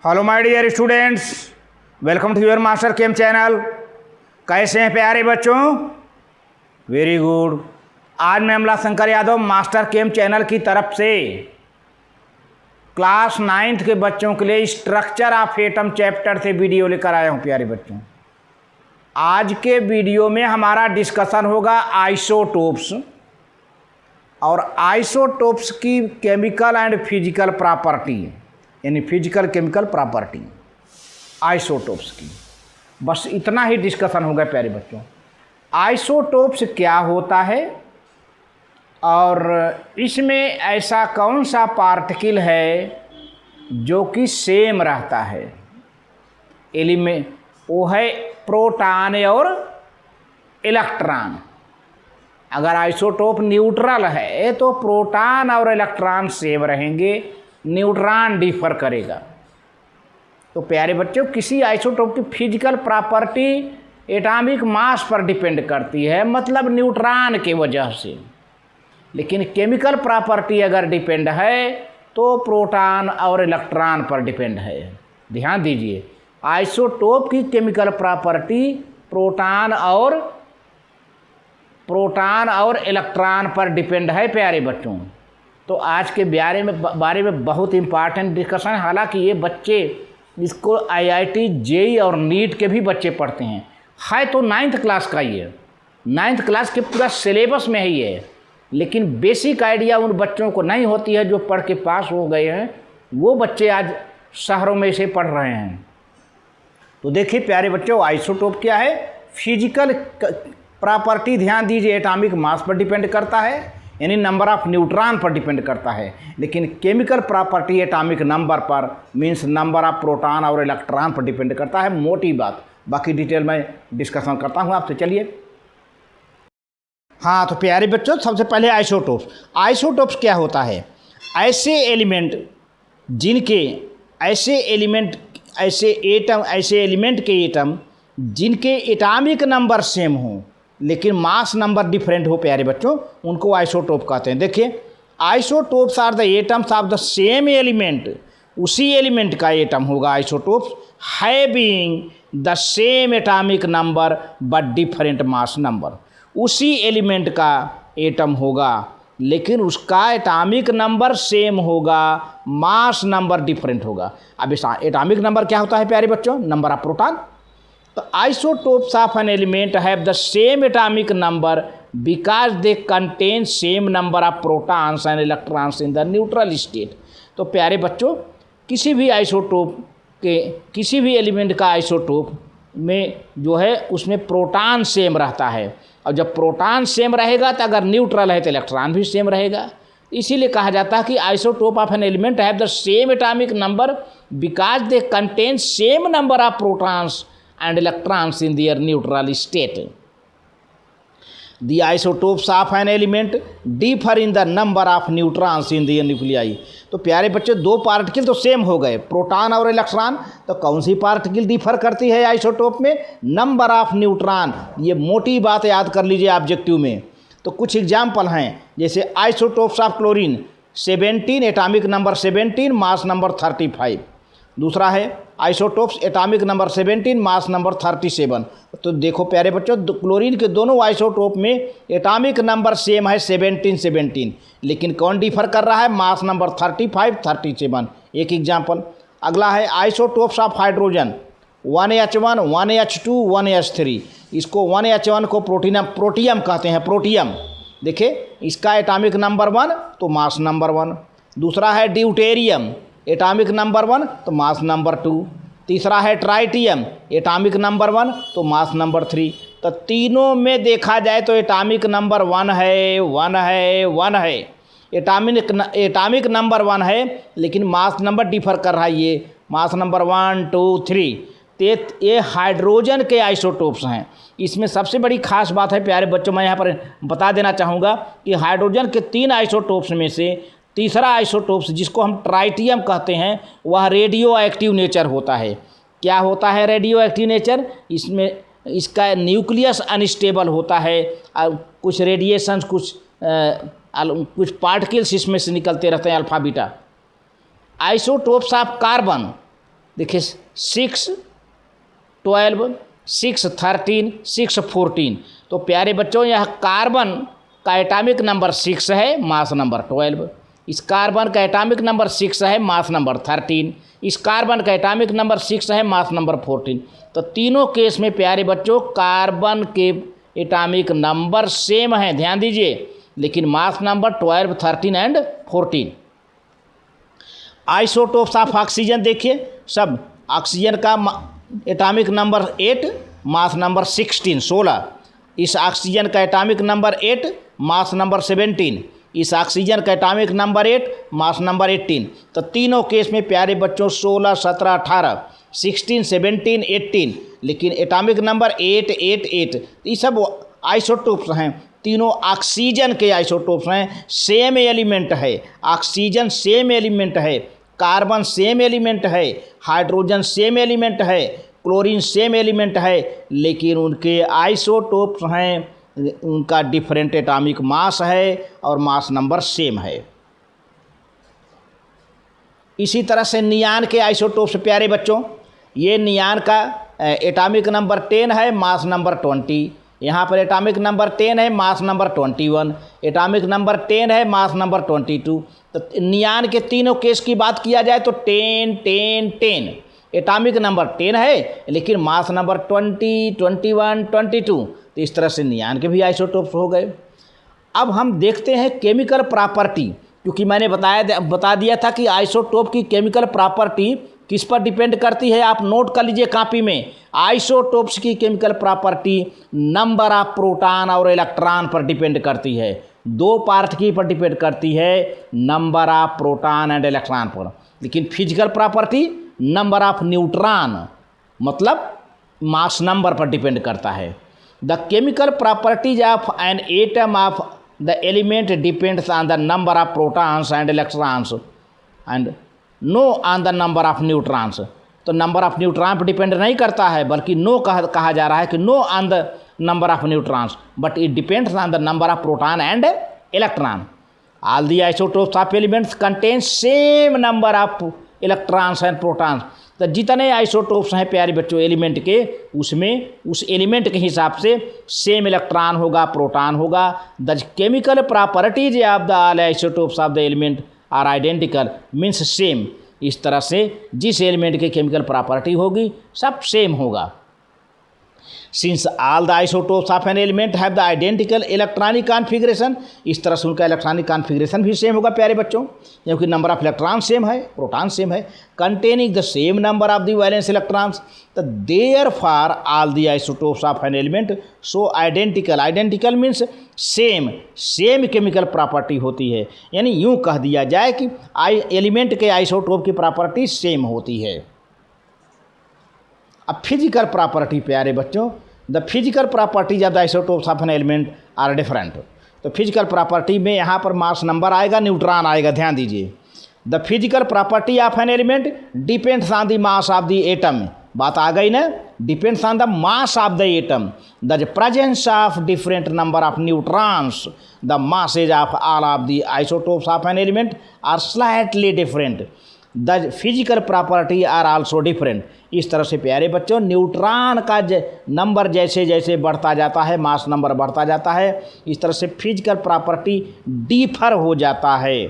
Hello my dear students, welcome to your master chem channel. कैसे हैं प्यारे बच्चों? Very good. आज मैं Amla Shankar Yadav master chem channel की तरफ से क्लास 9th के बच्चों के लिए स्ट्रक्चर ऑफ एटम चैप्टर से वीडियो लेकर आया हूं। प्यारे बच्चों, आज के वीडियो में हमारा डिस्कशन होगा आइसोटोप्स और आइसोटोप्स की केमिकल एंड फिजिकल प्रॉपर्टी, यानी फिजिकल केमिकल प्रॉपर्टी आइसोटोप्स की। बस इतना ही डिस्कशन होगा प्यारे बच्चों। आइसोटोप्स क्या होता है और इसमें ऐसा कौन सा पार्टिकल है जो कि सेम रहता है एलिमेंट, वो है प्रोटॉन और इलेक्ट्रॉन। अगर आइसोटोप न्यूट्रल है तो प्रोटॉन और इलेक्ट्रॉन सेम रहेंगे, न्यूट्रॉन डिफर करेगा। तो प्यारे बच्चों, किसी आइसोटोप की फिजिकल प्रॉपर्टी एटॉमिक मास पर डिपेंड करती है, मतलब न्यूट्रॉन की वजह से। लेकिन केमिकल प्रॉपर्टी अगर डिपेंड है तो प्रोटॉन और इलेक्ट्रॉन पर डिपेंड है। ध्यान दीजिए, आइसोटोप की केमिकल प्रॉपर्टी प्रोटॉन और इलेक्ट्रॉन पर डिपेंड है प्यारे बच्चों। तो आज के बारे में बहुत इंपॉर्टेंट डिस्कशन है। हालांकि ये बच्चे इसको IIT JEE और नीट के भी बच्चे पढ़ते हैं। है तो 9th क्लास का ही है, 9th क्लास के पूरा सिलेबस में ही है, लेकिन बेसिक आइडिया उन बच्चों को नहीं होती है जो पढ़ के पास हो गए हैं। वो बच्चे आज शहरों में इसे पढ़ रहे हैं। तो देखिए प्यारे बच्चों, आइसोटोप क्या है? फिजिकल प्रॉपर्टी ध्यान दीजिए, एटॉमिक मास पर डिपेंड करता है, यानी नंबर ऑफ न्यूट्रॉन पर डिपेंड करता है। लेकिन केमिकल प्रॉपर्टी एटॉमिक नंबर पर, मींस नंबर ऑफ प्रोटॉन और इलेक्ट्रॉन पर डिपेंड करता है। मोटी बात, बाकी डिटेल में डिस्कशन करता हूँ आपसे। चलिए, हाँ तो प्यारे बच्चों, सबसे पहले आइसोटोप्स क्या होता है? ऐसे एलिमेंट के एटम जिनके एटॉमिक नंबर सेम हों लेकिन मास नंबर डिफरेंट हो प्यारे बच्चों, उनको आइसोटोप कहते हैं। देखिए, isotopes are the atoms of the same element. उसी एलिमेंट का एटम होगा isotopes, having the same atomic number but different mass number. उसी एलिमेंट का एटम होगा लेकिन उसका एटॉमिक नंबर सेम होगा, मास नंबर डिफरेंट होगा। अब इस एटॉमिक नंबर क्या होता है प्यारे बच्चों? Number of proton. तो isotopes of an element have the same atomic number because they contain same number of protons and electrons in the neutral state. तो प्यारे बच्चों, किसी भी एलिमेंट का आइसोटोप में जो है उसमें प्रोटॉन सेम रहता है, और जब प्रोटॉन सेम रहेगा तो अगर न्यूट्रल है तो इलेक्ट्रॉन भी सेम रहेगा। इसीलिए कहा जाता है कि isotope of an element have the same atomic number because they contain same number of protons and electrons in their neutral state. The isotopes of an element differ in the number of neutrons in their nuclei. तो प्यारे बच्चे, दो particle तो same हो गए, proton और electron. तो कौन सी पार्टिकल डिफर करती है आइसोटोप में? Number of neutron. ये मोटी बात याद कर लीजिए ऑब्जेक्टिव में। तो कुछ एग्जाम्पल हैं, जैसे isotopes of chlorine 17, atomic number 17, mass number 35। दूसरा है isotopes atomic number 17, mass number 37। तो देखो प्यारे बच्चों, क्लोरीन के दोनों आइसोटोप में एटॉमिक नंबर सेम है 17, लेकिन कौन डिफर कर रहा है? Mass number 35, 37। एक एग्जाम्पल। अगला है isotopes of hydrogen 1H1, 1H2, 1H3। इसको 1H1 को प्रोटियम कहते हैं, प्रोटियम। देखिए, इसका एटॉमिक नंबर 1 तो मास नंबर 1। दूसरा है ड्यूटेरियम, एटॉमिक नंबर 1 तो मास नंबर 2। तीसरा है ट्राइटियम, एटॉमिक नंबर 1 तो मास नंबर 3। तो तीनों में देखा जाए तो एटॉमिक नंबर 1 है। एटॉमिक नंबर 1 है लेकिन मास नंबर डिफर कर रहा है, ये मास नंबर 1, 2, 3। तो ये हाइड्रोजन के आइसोटोप्स हैं। इसमें सबसे बड़ी खास बात है प्यारे बच्चों, मैं यहाँ पर बता देना चाहूँगा कि हाइड्रोजन के 3 आइसोटोप्स में से तीसरा आइसोटोप्स, जिसको हम ट्राइटियम कहते हैं, वह रेडियो एक्टिव नेचर होता है। क्या होता है रेडियो एक्टिव नेचर? इसका न्यूक्लियस अनस्टेबल होता है, कुछ रेडिएशन, कुछ पार्टिकल्स इसमें से निकलते रहते हैं, alpha beta. Isotopes of carbon देखिए 6 12 6 13 6 14। तो प्यारे बच्चों यह कार्बन का एटॉमिक नंबर 6 है, मास नंबर 12। इस कार्बन का एटॉमिक नंबर 6 है, मास नंबर 13। इस कार्बन का एटॉमिक नंबर 6 है, मास नंबर 14। तो तीनों केस में प्यारे बच्चों कार्बन के एटॉमिक नंबर सेम हैं, ध्यान दीजिए, लेकिन mass number 12, 13 and 14। Isotopes of oxygen देखिए, सब ऑक्सीजन का एटॉमिक नंबर 8, मास नंबर 16। इस ऑक्सीजन का एटॉमिक नंबर 8, मास नंबर 17। इस ऑक्सीजन का एटॉमिक नंबर 8, मास नंबर 18। तो तीनों केस में प्यारे बच्चों 16, 17, 18, 16, 17, 18, लेकिन एटॉमिक नंबर 8, 8, 8। ये सब आइसोटोप्स हैं, तीनों ऑक्सीजन के आइसोटोप्स हैं। सेम एलिमेंट है, ऑक्सीजन सेम एलिमेंट है, कार्बन सेम एलिमेंट है, हाइड्रोजन सेम एलिमेंट है, क्लोरीन सेम एलिमेंट है, लेकिन उनके आइसोटोप्स हैं, उनका डिफरेंट एटॉमिक मास है और मास नंबर सेम है। इसी तरह से नियान के आइसोटोप्स प्यारे बच्चों, ये नियान का एटॉमिक नंबर 10 है, मास नंबर 20। यहाँ पर एटॉमिक नंबर 10 है, मास नंबर 21। एटॉमिक नंबर 10 है, मास नंबर 22। तो नियान के तीनों केस की बात किया जाए तो 10, 10, 10। एटॉमिक नंबर 10 है, लेकिन मास नंबर 20, 21, 22। तो इस तरह से नियान के भी आइसोटोप्स हो गए। अब हम देखते हैं केमिकल प्रॉपर्टी, क्योंकि मैंने बता दिया था कि आइसोटोप की केमिकल प्रॉपर्टी किस पर डिपेंड करती है। आप नोट कर लीजिए कॉपी में, आइसोटोप्स की chemical property number of proton और इलेक्ट्रॉन पर डिपेंड करती है। दो पार्ट की पर डिपेंड करती है, number of proton and electron पर। लेकिन physical property number of neutron मतलब मास नंबर पर डिपेंड करता है। The chemical properties of an atom of the element depends on the number of protons and electrons and know on the number of neutrons. तो number of neutron पर depend नहीं करता है, बल्कि no कहा जा रहा है कि know on the number of neutrons, but it depends on the number of proton and electron. All the isotopes of elements contain same number of electrons and protons. तो जितने आइसोटोप्स हैं प्यारे बच्चों एलिमेंट के, उसमें उस एलिमेंट के हिसाब से सेम इलेक्ट्रॉन होगा, प्रोटॉन होगा। The chemical properties of the all isotopes of the element are identical means same. इस तरह से जिस एलिमेंट की केमिकल प्रॉपर्टी होगी सब सेम होगा। Since all the isotopes of an element have the identical electronic configuration, इस तरह से उनका इलेक्ट्रॉनिक कॉन्फ़िगरेशन भी सेम होगा प्यारे बच्चों, क्योंकि नंबर ऑफ इलेक्ट्रॉन सेम है, प्रोटॉन सेम है, containing the same number of the valence electrons. तो therefore all the isotopes of an element so identical, identical means same, same chemical property होती है। यानी यूँ कह दिया जाए कि एलिमेंट के आइसोटोप की प्रॉपर्टी सेम होती है। अब फिजिकल प्रॉपर्टी प्यारे बच्चों, the physical properties of the isotopes of an element are different. तो फिजिकल प्रॉपर्टी में यहाँ पर मास नंबर आएगा, न्यूट्रॉन आएगा, ध्यान दीजिए। The physical property of an element depends on the mass of the atom, बात आ गई ना, depends on the mass of the atom, the presence of different number of neutrons, the masses of all of the isotopes of an element are slightly different, the physical property are also different. इस तरह से प्यारे बच्चों neutron का number जैसे जैसे बढ़ता जाता है, मास नंबर बढ़ता जाता है, इस तरह से फिजिकल प्रॉपर्टी डिफर हो जाता है।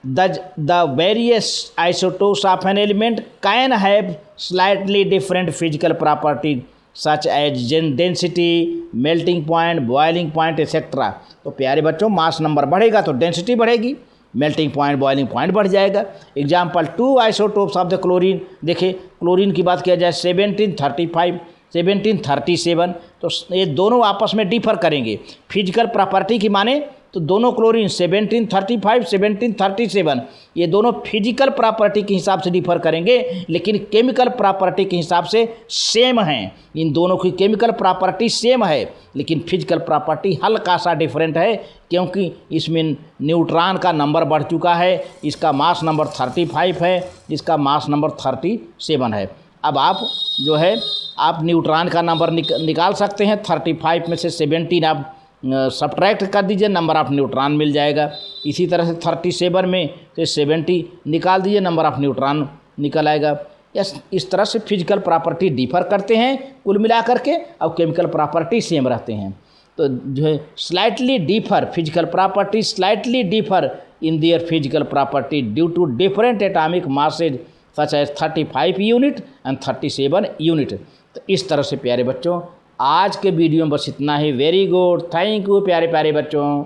The various isotopes of an element can have slightly different physical property such as density, melting point, boiling point etcetera. तो प्यारे बच्चों मास नंबर बढ़ेगा तो डेंसिटी बढ़ेगी, मेल्टिंग पॉइंट, बॉइलिंग पॉइंट बढ़ जाएगा। Example 2 isotopes of the chlorine, देखिए chlorine की बात किया जाए 1735, 1737, तो ये दोनों आपस में डिफर करेंगे। फिजिकल प्रॉपर्टी की माने तो दोनों क्लोरीन 1735, 1737 ये दोनों फिजिकल प्रॉपर्टी के हिसाब से डिफर करेंगे, लेकिन केमिकल प्रॉपर्टी के हिसाब से सेम हैं। इन दोनों की केमिकल प्रॉपर्टी सेम है, लेकिन फिजिकल प्रॉपर्टी हल्का सा डिफरेंट है, क्योंकि इसमें न्यूट्रॉन का नंबर बढ़ चुका है। इसका मास नंबर 35 है, इसका मास नंबर 37 है। अब आप जो है आप न्यूट्रॉन का नंबर निकाल सकते हैं, 35 में से 17 आप सब्ट्रैक्ट कर दीजिए, नंबर ऑफ न्यूट्रॉन मिल जाएगा। इसी तरह से 37 में से 70 निकाल दीजिए, नंबर ऑफ न्यूट्रॉन निकल आएगा। इस तरह से फिजिकल प्रॉपर्टी डिफर करते हैं कुल मिला करके, और केमिकल प्रॉपर्टी सेम रहते हैं। तो जो है slightly differ, physical property slightly differ in their physical property due to different atomic masses such as 35 unit and 37 unit. तो इस तरह से प्यारे बच्चों आज के वीडियो में बस इतना ही। वेरी गुड, थैंक यू प्यारे प्यारे बच्चों।